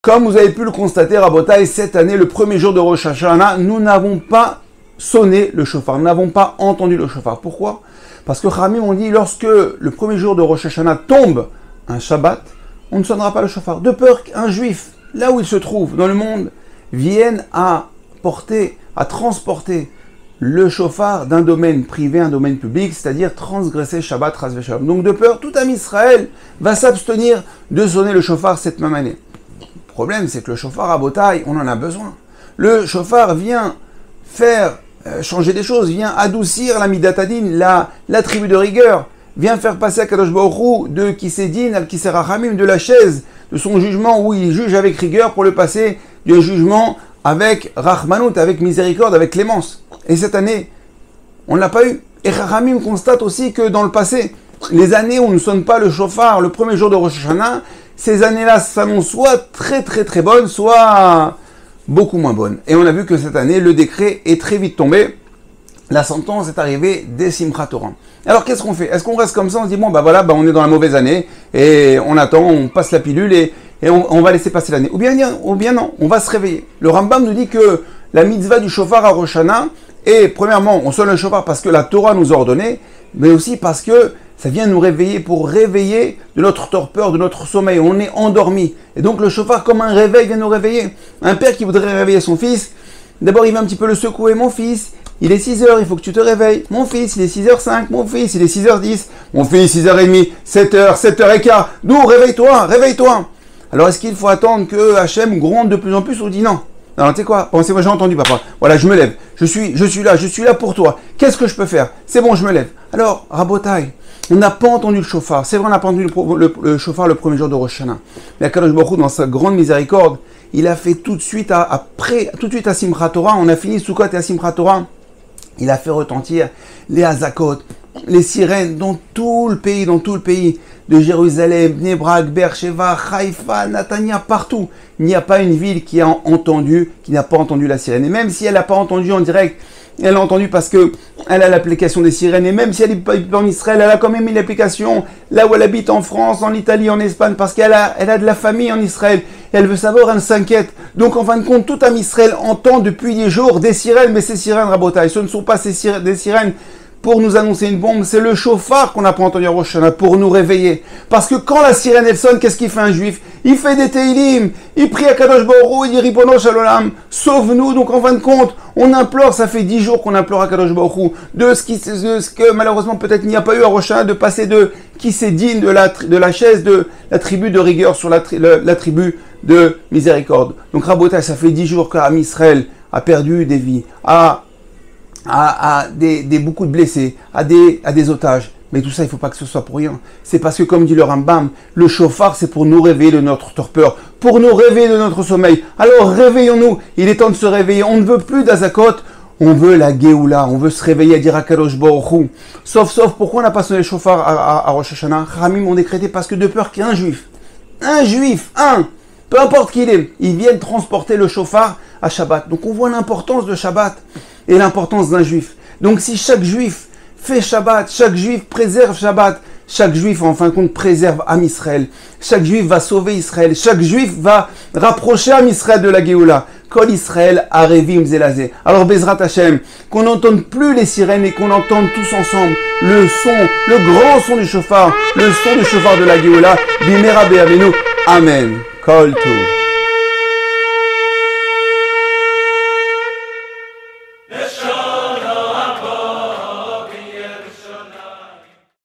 Comme vous avez pu le constater, Rabotai, cette année, le premier jour de Rosh Hashanah, nous n'avons pas sonné le shofar, nous n'avons pas entendu le shofar. Pourquoi? Parce que Khamim ont dit, lorsque le premier jour de Rosh Hashanah tombe un Shabbat, on ne sonnera pas le shofar. De peur qu'un juif, là où il se trouve dans le monde, vienne à porter, à transporter le shofar d'un domaine privé à un domaine public, c'est-à-dire transgresser Shabbat, Chas v'Shalom. Donc de peur, tout Am Israël va s'abstenir de sonner le shofar cette même année. Le problème, c'est que le shofar à Botaï, on en a besoin. Le shofar vient faire changer des choses, vient adoucir la Midatadin, la tribu de rigueur, vient faire passer à Kadosh Baruch Hu de Kisedin al Kiserachamim, de la chaise, de son jugement où il juge avec rigueur pour le passer du jugement avec Rachmanout, avec miséricorde, avec clémence. Et cette année, on ne l'a pas eu. Et Rachamim constate aussi que dans le passé, les années où on ne sonne pas le shofar le premier jour de Rosh Hashanah, ces années-là s'annoncent soit très très très bonnes, soit beaucoup moins bonnes. Et on a vu que cette année, le décret est très vite tombé. La sentence est arrivée dès Simchat Torah. Alors qu'est-ce qu'on fait? Est-ce qu'on reste comme ça? On se dit, bon, on est dans la mauvaise année, et on attend, on passe la pilule, et on va laisser passer l'année. Ou bien non, on va se réveiller. Le Rambam nous dit que la mitzvah du shofar à Rosh Hashanah, et premièrement, on sonne le shofar parce que la Torah nous a ordonné, mais aussi parce que ça vient nous réveiller pour réveiller de notre torpeur, de notre sommeil. On est endormi. Et donc le shofar, comme un réveil, vient nous réveiller. Un père qui voudrait réveiller son fils, d'abord il va un petit peu le secouer. Mon fils, il est 6h, il faut que tu te réveilles. Mon fils, il est 6h05. Mon fils, il est 6h10. Mon fils, 6h30, 7h, 7h15. D'où, réveille-toi, réveille-toi. Alors est-ce qu'il faut attendre que Hachem gronde de plus en plus ou dit non? Non, tu sais quoi? Pensez-moi, j'ai entendu, papa. Voilà, je me lève. Je suis là pour toi. Qu'est-ce que je peux faire? C'est bon, je me lève. Alors, Rabotai, on n'a pas entendu le shofar. C'est vrai, on n'a pas entendu le shofar le premier jour de Rosh Hashanah. Mais Akadosh Baruch Hu, dans sa grande miséricorde, il a fait tout de suite à Simchat Torah. On a fini Sukkot et à Simchat Torah. Il a fait retentir les hazakot, les sirènes dans tout le pays, de Jérusalem, Bnei Brak, Beersheva, Haïfa, Natania, partout. Il n'y a pas une ville qui n'a pas entendu la sirène. Et même si elle n'a pas entendu en direct, elle a entendu parce que elle a l'application des sirènes. Et même si elle n'est pas en Israël, elle a quand même mis l'application là où elle habite, en France, en Italie, en Espagne, parce qu'elle a de la famille en Israël. Et elle veut savoir, elle s'inquiète. Donc en fin de compte, tout Am Israël entend depuis des jours des sirènes, mais ces sirènes, Rabotai, ce ne sont pas des sirènes pour nous annoncer une bombe, c'est le shofar qu'on n'a pas entendu à Rosh Hashanah pour nous réveiller. Parce que quand la sirène elle sonne, qu'est-ce qu'il fait un juif? Il fait des teilim, il prie à Kadosh Baruch Hu, il dit Ribono Shalom, sauve-nous. Donc en fin de compte, on implore, ça fait 10 jours qu'on implore à Kadosh Baruch Hu de ce que malheureusement peut-être il n'y a pas eu à Rosh Hashanah, de passer de qui s'est digne de la chaise de la tribu de rigueur sur la tribu de miséricorde. Donc Rabotai, ça fait 10 jours qu'Am Israël a perdu des vies, beaucoup de blessés, à des otages. Mais tout ça, il ne faut pas que ce soit pour rien. C'est parce que, comme dit le Rambam, le shofar, c'est pour nous réveiller de notre torpeur, pour nous réveiller de notre sommeil. Alors réveillons-nous, il est temps de se réveiller. On ne veut plus d'Azakot, on veut la Géoula, on veut se réveiller à dire à Kadosh Baruch Hu. Sauf, pourquoi on n'a pas sonné le shofar à Rosh Hashanah? Khamim ont décrété parce que de peur qu'un juif, peu importe qui il est, ils viennent transporter le shofar à Shabbat. Donc on voit l'importance de Shabbat et l'importance d'un juif. Donc si chaque juif fait Shabbat, chaque juif préserve Shabbat, chaque juif en fin de compte préserve Am Israël, chaque juif va sauver Israël, chaque juif va rapprocher Am Israël de la Géoula. Kol Israël Arevim Zelazé. Alors Bezrat Hashem, qu'on n'entende plus les sirènes et qu'on entende tous ensemble le grand son du shofar, le son du shofar de la Géoula, Bimera Be'avenu. Amen. Kol Tov.